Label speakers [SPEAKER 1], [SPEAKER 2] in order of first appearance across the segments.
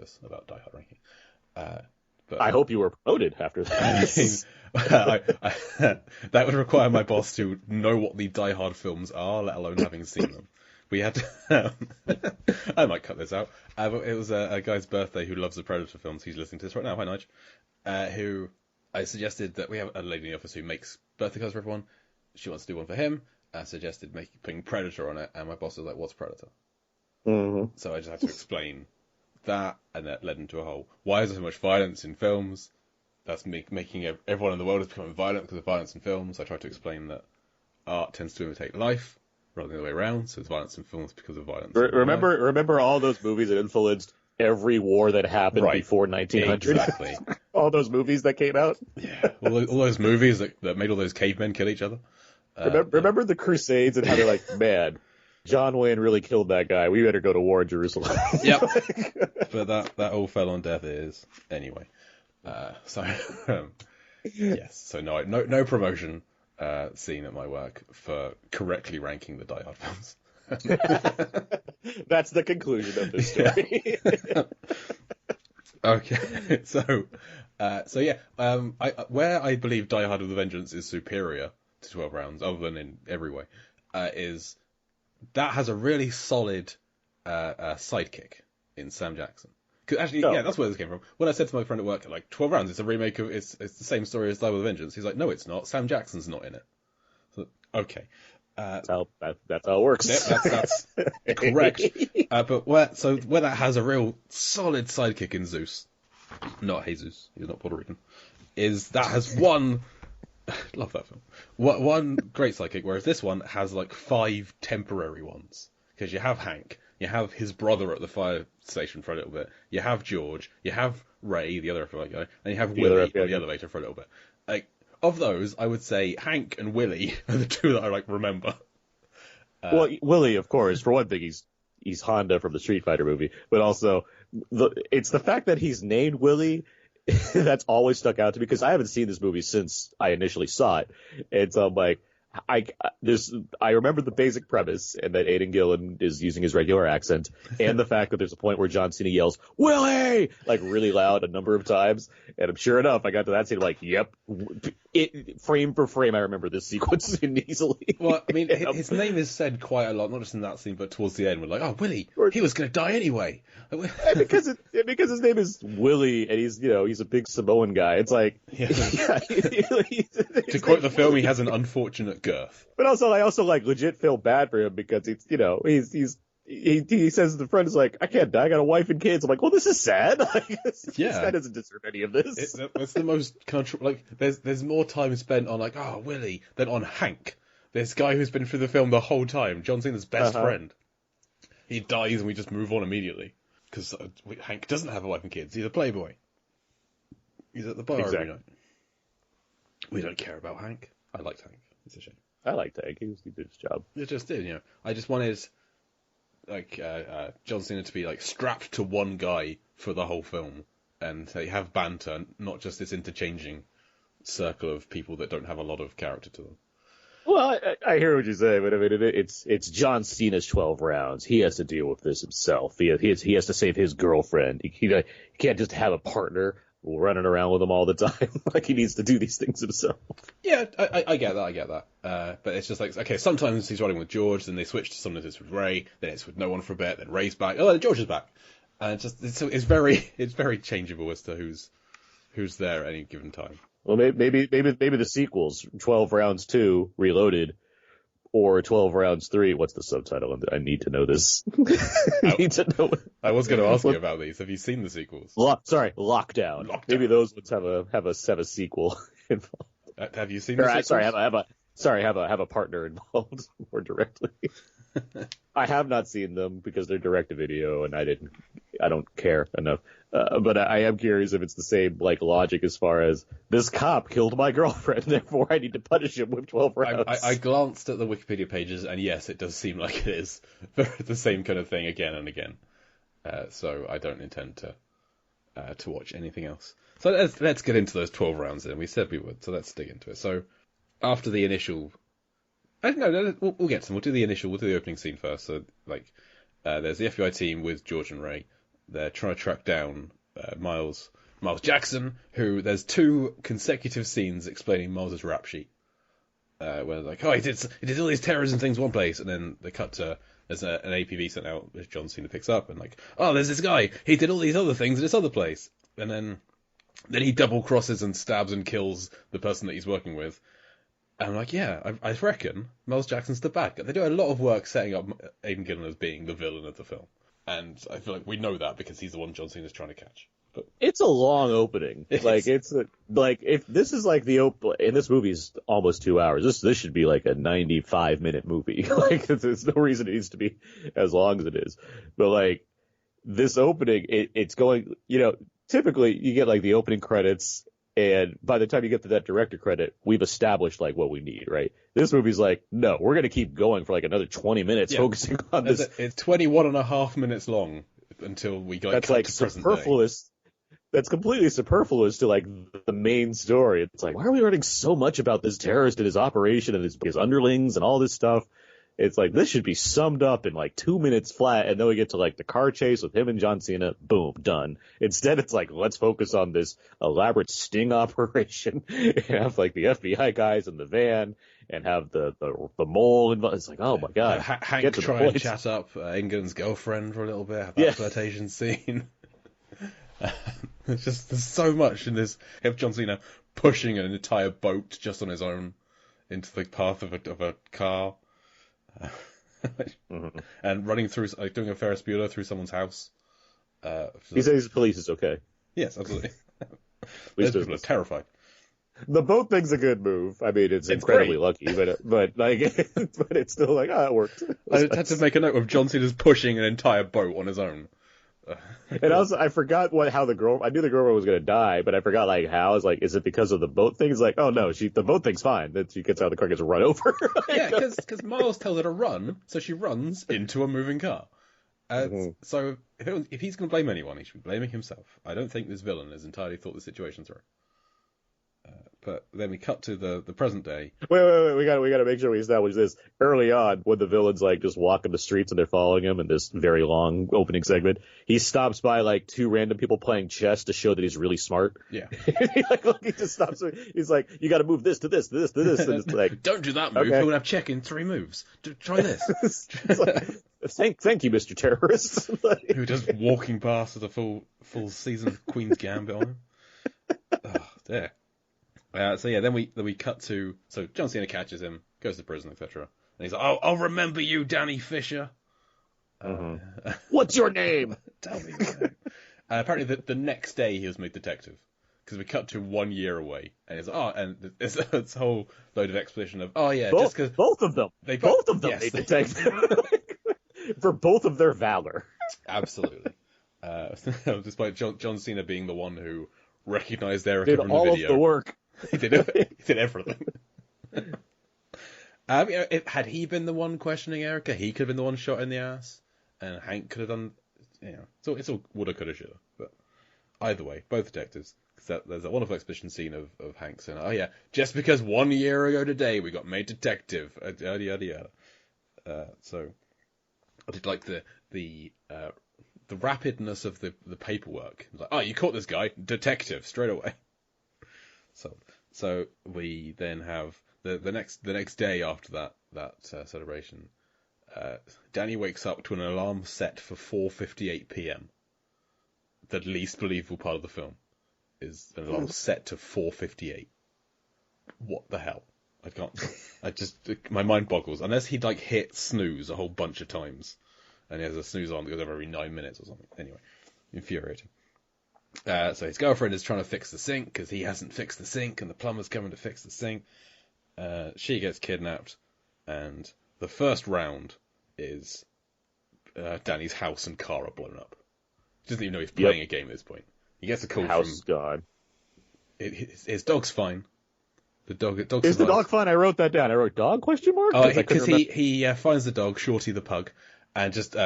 [SPEAKER 1] office about Die Hard ranking. But
[SPEAKER 2] I hope you were promoted after that.
[SPEAKER 1] That would require my boss to know what the Die Hard films are, let alone having seen them. We had to, I might cut this out. But it was a guy's birthday who loves the Predator films. He's listening to this right now. Hi, Nige. Who I suggested that we have a lady in the office who makes birthday cards for everyone. She wants to do one for him. I suggested putting Predator on it, and my boss was like, "What's Predator?"
[SPEAKER 2] Mm-hmm.
[SPEAKER 1] So I just had to explain that, and that led into a whole, why is there so much violence in films? That's making everyone in the world is becoming violent because of violence in films. I tried to explain that art tends to imitate life rather than the other way around, so there's violence in films because of violence.
[SPEAKER 2] Remember all those movies that influenced every war that happened before 1900?
[SPEAKER 1] Exactly.
[SPEAKER 2] All those movies that came out?
[SPEAKER 1] Yeah, all those movies that made all those cavemen kill each other.
[SPEAKER 2] Remember the Crusades and how they're like, man, John Wayne really killed that guy. We better go to war in Jerusalem.
[SPEAKER 1] Yep. But that all fell on deaf ears. Anyway. Yes. So no promotion seen at my work for correctly ranking the Die Hard films.
[SPEAKER 2] That's the conclusion of this story.
[SPEAKER 1] Yeah. Okay. So yeah. Where I believe Die Hard with a Vengeance is superior to 12 Rounds, other than in every way, is that has a really solid sidekick in Sam Jackson. Actually, yeah, that's where this came from. When I said to my friend at work, like, 12 Rounds, it's a remake of, it's the same story as Die with a Vengeance. He's like, no, it's not. Sam Jackson's not in it. So, okay.
[SPEAKER 2] That's how it works.
[SPEAKER 1] That's correct. But where that has a real solid sidekick in Zeus, not Jesus, he's not Puerto Rican, is that has one, love that film, one great sidekick, whereas this one has like 5 temporary ones. Because you have Hank, you have his brother at the fire station for a little bit, you have George, you have Ray, the other FBI guy, and you have Willie on the elevator for a little bit. Like, of those, I would say Hank and Willie are the two that I like remember.
[SPEAKER 2] Well, Willie, of course, for one thing, he's Honda from the Street Fighter movie, but also it's the fact that he's named Willie that's always stuck out to me, because I haven't seen this movie since I initially saw it, and so I'm like, I remember the basic premise, and that Aidan Gillen is using his regular accent, and the fact that there's a point where John Cena yells "Willie" like really loud a number of times, and I'm sure enough, I got to that scene like, yep, frame for frame, I remember this sequence easily.
[SPEAKER 1] Well, I mean, his name is said quite a lot, not just in that scene, but towards the end, we're like, oh, Willie, he was going to die anyway.
[SPEAKER 2] because his name is Willie, and he's a big Samoan guy. It's like,
[SPEAKER 1] to quote the film, he has an unfortunate girth.
[SPEAKER 2] But also, I like legit feel bad for him, because he says the friend is like, I can't die, I got a wife and kids. I'm like, well, this is sad. This guy doesn't deserve any of this.
[SPEAKER 1] It's the most like there's more time spent on like, oh, Willie, than on Hank, this guy who's been through the film the whole time, John Cena's best friend. He dies and we just move on immediately because Hank doesn't have a wife and kids. He's a playboy. He's at the bar every night. We don't care about Hank. I liked Hank. It's a shame.
[SPEAKER 2] I liked Hank. He did his job.
[SPEAKER 1] It just did, I just wanted like John Cena to be like strapped to one guy for the whole film, and they have banter, not just this interchanging circle of people that don't have a lot of character to them.
[SPEAKER 2] Well, I hear what you say, but I mean, it's John Cena's 12 Rounds. He has to deal with this himself. He has to save his girlfriend. He can't just have a partner running around with him all the time. Like, he needs to do these things himself. Yeah,
[SPEAKER 1] I get that. But it's just like, okay, sometimes he's riding with George, then they switch to sometimes it's with Ray, then it's with no one for a bit, then Ray's back, oh, then George is back. And it's very changeable as to who's there at any given time.
[SPEAKER 2] Well, maybe the sequels, 12 Rounds 2, Reloaded, or 12 Rounds 3. What's the subtitle? I need to know this. I need to know.
[SPEAKER 1] I was going to ask you about these. Have you seen the sequels?
[SPEAKER 2] Lockdown. Maybe those ones have a sequel involved.
[SPEAKER 1] Have you seen the sequels?
[SPEAKER 2] Have a partner involved more directly. I have not seen them because they're direct to video, and I don't care enough. But I am curious if it's the same logic as far as this cop killed my girlfriend, therefore I need to punish him with 12 rounds.
[SPEAKER 1] I glanced at the Wikipedia pages, and yes, it does seem like it is the same kind of thing again and again. So I don't intend to watch anything else. So let's get into those 12 rounds then. We said we would, so let's dig into it. So after the initial... No, we'll get to them. We'll do the opening scene first. So, there's the FBI team with George and Ray. they're trying to track down Miles Jackson, who there's 2 consecutive scenes explaining Miles's rap sheet. Where they're like, oh, he did all these terrorism things one place, and then they cut to there's an APB sent out, which John Cena picks up, and like, oh, there's this guy, he did all these other things at this other place, and then he double crosses and stabs and kills the person that he's working with. And I'm like, yeah, I reckon Miles Jackson's the bad guy. They do a lot of work setting up Aidan Gillen as being the villain of the film, and I feel like we know that because he's the one John Cena's trying to catch. But
[SPEAKER 2] it's a long opening. Like if this is like and this movie's almost 2 hours. This should be like a 95-minute movie. Like there's no reason it needs to be as long as it is. But like this opening, it's going. Typically you get like the opening credits, and by the time you get to that director credit, we've established like what we need, right? This movie's like, no, we're gonna keep going for like another 20 minutes focusing on this.
[SPEAKER 1] It's 21.5 minutes long until we go.
[SPEAKER 2] That's like superfluous. That's completely superfluous to like the main story. It's like, why are we learning so much about this terrorist and his operation and his underlings and all this stuff? It's like, this should be summed up in like 2 minutes flat, and then we get to like the car chase with him and John Cena. Boom, done. Instead, it's like, let's focus on this elaborate sting operation and have like the FBI guys in the van and have the mole involved. It's like, oh my god.
[SPEAKER 1] Hank try and chat up England's girlfriend for a little bit, have that flirtation scene. There's so much in this. You have John Cena pushing an entire boat just on his own into the path of a car, and running through, like doing a Ferris Bueller through someone's house.
[SPEAKER 2] He says the police is okay.
[SPEAKER 1] Yes, absolutely. Those people are terrified.
[SPEAKER 2] The boat thing's a good move. I mean, it's incredibly lucky, but like, but it's still like, it worked.
[SPEAKER 1] I had to make a note of John Cena's pushing an entire boat on his own.
[SPEAKER 2] And also, I forgot how I knew the girl was going to die, but I forgot like how. I was like, is it because of the boat thing? It's like, oh no, the boat thing's fine. That she gets out of the car, gets run over.
[SPEAKER 1] Yeah, because Miles tells her to run, so she runs into a moving car. So if he's going to blame anyone, he should be blaming himself. I don't think this villain has entirely thought the situation through. But then we cut to the present day.
[SPEAKER 2] Wait, we gotta make sure we establish this early on when the villain's like just walking the streets and they're following him in this very long opening segment. He stops by like 2 random people playing chess to show that he's really smart.
[SPEAKER 1] Yeah.
[SPEAKER 2] he just stops. He's like, you got to move this to this to this to this. And it's like,
[SPEAKER 1] don't do that move. Okay. He'll have check in 3 moves. Try this.
[SPEAKER 2] Thank you, Mr. Terrorist.
[SPEAKER 1] Who does walking past with a full season of Queen's Gambit on him? Oh, there. Then we cut to, so John Cena catches him, goes to prison, etc. And he's like, oh, I'll remember you, Danny Fisher.
[SPEAKER 2] What's your name?
[SPEAKER 1] Tell me your name. Apparently the next day he was made detective, because we cut to 1 year away, and it's and it's a whole load of exposition of, just because
[SPEAKER 2] both of them made detective for both of their valor.
[SPEAKER 1] Absolutely. Despite John Cena being the one who recognized Erica from the video.
[SPEAKER 2] Did all of the work.
[SPEAKER 1] He did everything. Had he been the one questioning Erica, he could have been the one shot in the ass, and Hank could have done, so it's all woulda, coulda, shoulda. But either way, both detectives. There's a wonderful exposition scene of Hank saying, oh yeah, just because 1 year ago today we got made detective, yada yada yada. So I did like the rapidness of the paperwork. Like, oh, you caught this guy, detective, straight away. So we then have the next day after that celebration. Danny wakes up to an alarm set for 4:58 p.m. The least believable part of the film is an alarm set to 4:58. What the hell? I can't. My mind boggles. Unless he'd like hit snooze a whole bunch of times, and he has a snooze on that goes over every 9 minutes or something. Anyway, infuriating. So his girlfriend is trying to fix the sink because he hasn't fixed the sink, and the plumber's coming to fix the sink. She gets kidnapped, and the first round is Danny's house and car are blown up. He doesn't even know he's playing a game at this point. He gets a call
[SPEAKER 2] from... House gone.
[SPEAKER 1] His dog's fine. The dog
[SPEAKER 2] is the dog fine? I wrote that down. I wrote dog ?
[SPEAKER 1] Because he finds the dog, Shorty the pug, and just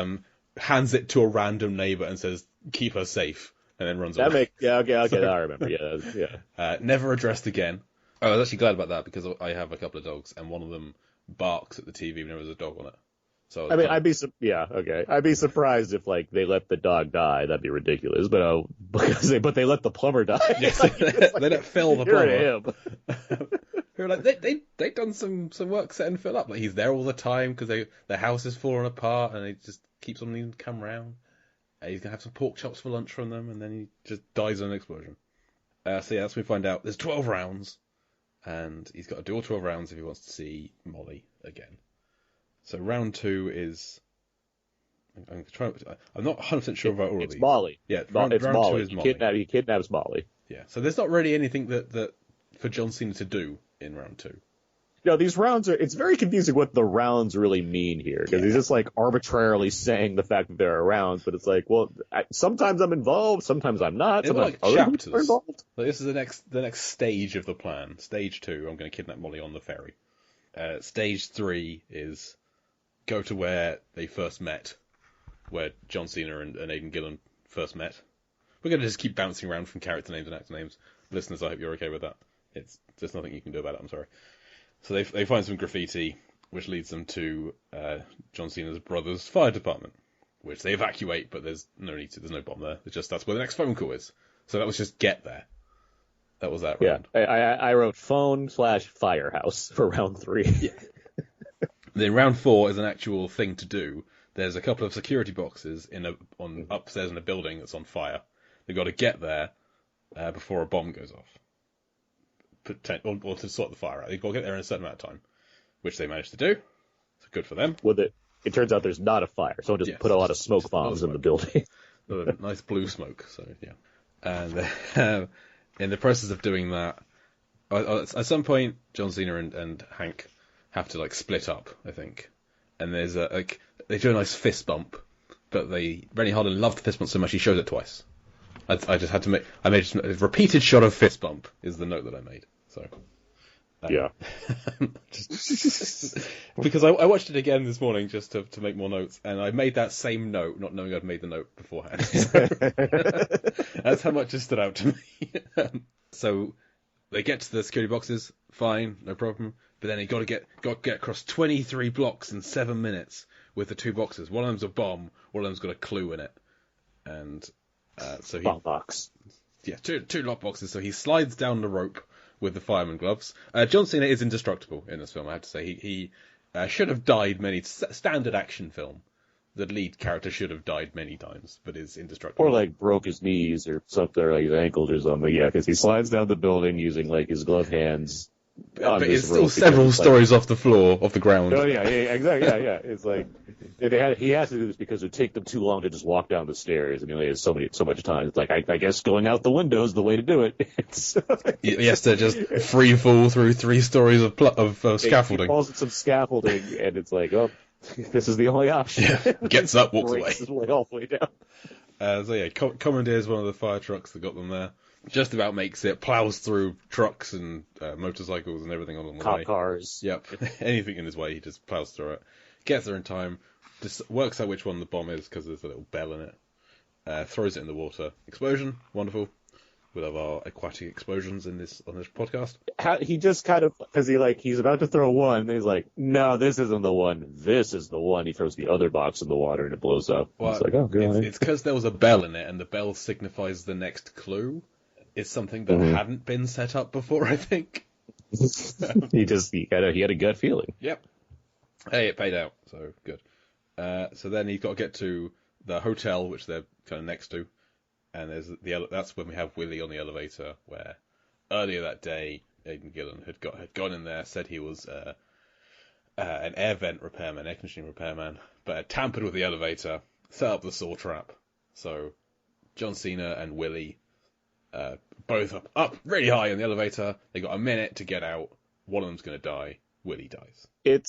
[SPEAKER 1] hands it to a random neighbor and says, "Keep her safe." And then runs away.
[SPEAKER 2] Okay, so, I remember. Yeah.
[SPEAKER 1] Never addressed again. I was actually glad about that because I have a couple of dogs and one of them barks at the TV whenever there's a dog on it. So
[SPEAKER 2] I mean, I'd be surprised if like they let the dog die. That'd be ridiculous. But they let the plumber die.
[SPEAKER 1] Yes, they let Phil the plumber. Who are like they've done some work setting Phil up. Like he's there all the time because their house is falling apart, and he just keeps on needing to come round. He's gonna have some pork chops for lunch from them, and then he just dies in an explosion. So yeah, that's when we find out there's 12 rounds, and he's got to do all 12 rounds if he wants to see Molly again. So round 2 is. I'm not 100% sure about all of these.
[SPEAKER 2] It's Molly.
[SPEAKER 1] Yeah, round 2 is Molly.
[SPEAKER 2] He kidnaps Molly.
[SPEAKER 1] Yeah, so there's not really anything that for John Cena to do in round 2.
[SPEAKER 2] No, these rounds it's very confusing what the rounds really mean here, because he's just like arbitrarily saying the fact that there are rounds, but it's like, well, sometimes I'm involved, sometimes I'm not. Sometimes
[SPEAKER 1] like chapters. Are involved. Like this is the next stage of the plan. Stage 2, I'm going to kidnap Molly on the ferry. Stage 3 is go to where they first met, where John Cena and Aidan Gillen first met. We're going to just keep bouncing around from character names and actor names. Listeners, I hope you're okay with that. There's nothing you can do about it, I'm sorry. So they find some graffiti, which leads them to John Cena's brother's fire department, which they evacuate, but there's no bomb there. It's just that's where the next phone call is. So that was just get there. That was that round.
[SPEAKER 2] Yeah, I wrote phone/firehouse for round 3.
[SPEAKER 1] Yeah. Then round 4 is an actual thing to do. There's a couple of security boxes upstairs in a building that's on fire. They've got to get there before a bomb goes off. Or to sort the fire out. They've got to get there in a certain amount of time, which they managed to do. So good for them.
[SPEAKER 2] Well, it turns out there's not a fire. Someone just put a lot of smoke bombs in the building.
[SPEAKER 1] Nice blue smoke. So yeah. And in the process of doing that, at some point, John Cena and Hank have to like split up, I think. And there's they do a nice fist bump, but Rennie Harlin loved the fist bump so much he showed it twice. I just had to I made a repeated shot of fist bump is the note that I made. So
[SPEAKER 2] yeah,
[SPEAKER 1] because I watched it again this morning just to make more notes, and I made that same note, not knowing I'd made the note beforehand. So, that's how much it stood out to me. So they get to the security boxes, fine, no problem. But then they got to get across 23 blocks in 7 minutes with the 2 boxes. One of them's a bomb, one of them's got a clue in it, and so he
[SPEAKER 2] box.
[SPEAKER 1] Yeah, two lock boxes. So he slides down the rope with the fireman gloves. John Cena is indestructible in this film, I have to say. He should have died standard action film. The lead character should have died many times, but is indestructible.
[SPEAKER 2] Or like broke his knees or something, or like his ankles or something. Yeah, because he slides down the building using like his gloved hands.
[SPEAKER 1] But it's still several stories off the floor, off the ground.
[SPEAKER 2] Oh yeah, exactly. Yeah. It's like he has to do this because it would take them too long to just walk down the stairs. I mean, there's so much time. It's like I guess going out the window is the way to do it.
[SPEAKER 1] He has to just free fall through 3 stories of scaffolding.
[SPEAKER 2] He falls at some scaffolding, and it's like, oh, this is the only option.
[SPEAKER 1] Yeah. Gets up, walks away.
[SPEAKER 2] Breaks his way all the way down.
[SPEAKER 1] So yeah, commandeers one of the fire trucks that got them there. Just about makes it, plows through trucks and motorcycles and everything along the way.
[SPEAKER 2] Cop cars.
[SPEAKER 1] Yep. Anything in his way, he just plows through it. Gets there in time, just works out which one the bomb is because there's a little bell in it. Throws it in the water. Explosion. Wonderful. We'll have our aquatic explosions on this podcast.
[SPEAKER 2] He just kind of, because he's about to throw one, and he's like, no, this isn't the one. This is the one. He throws the other box in the water, and it blows up.
[SPEAKER 1] Well,
[SPEAKER 2] it's like, oh, God.
[SPEAKER 1] It's because there was a bell in it, and the bell signifies the next clue. It's something that hadn't been set up before, I think.
[SPEAKER 2] he had a gut feeling.
[SPEAKER 1] Yep. Hey, it paid out, so good. So then he's got to get to the hotel, which they're kind of next to, and that's when we have Willie on the elevator, where earlier that day Aidan Gillen had gone in there, said he was an air vent repairman, air conditioning repairman, but had tampered with the elevator, set up the saw trap. So John Cena and Willie. Both up really high in the elevator. They got a minute to get out. One of them's going to die. Willie dies.
[SPEAKER 2] The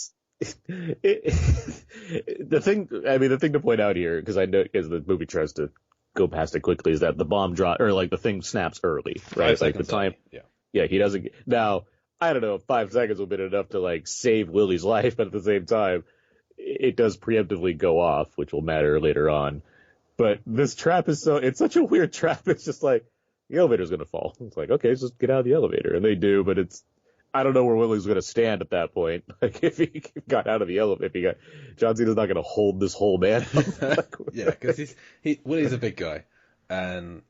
[SPEAKER 2] thing to point out here, because I know as the movie tries to go past it quickly, is that the bomb drop or like the thing snaps early, right? Like the time. Yeah. He doesn't. Now I don't know if 5 seconds would have been enough to like save Willie's life, but at the same time, it does preemptively go off, which will matter later on. But this trap it's such a weird trap. It's just like, the elevator's going to fall. It's like, okay, just get out of the elevator. And they do, but I don't know where Willie's going to stand at that point. Like, if he got out of the elevator, John Cena's not going to hold this whole man.
[SPEAKER 1] Yeah, because Willie's a big guy, and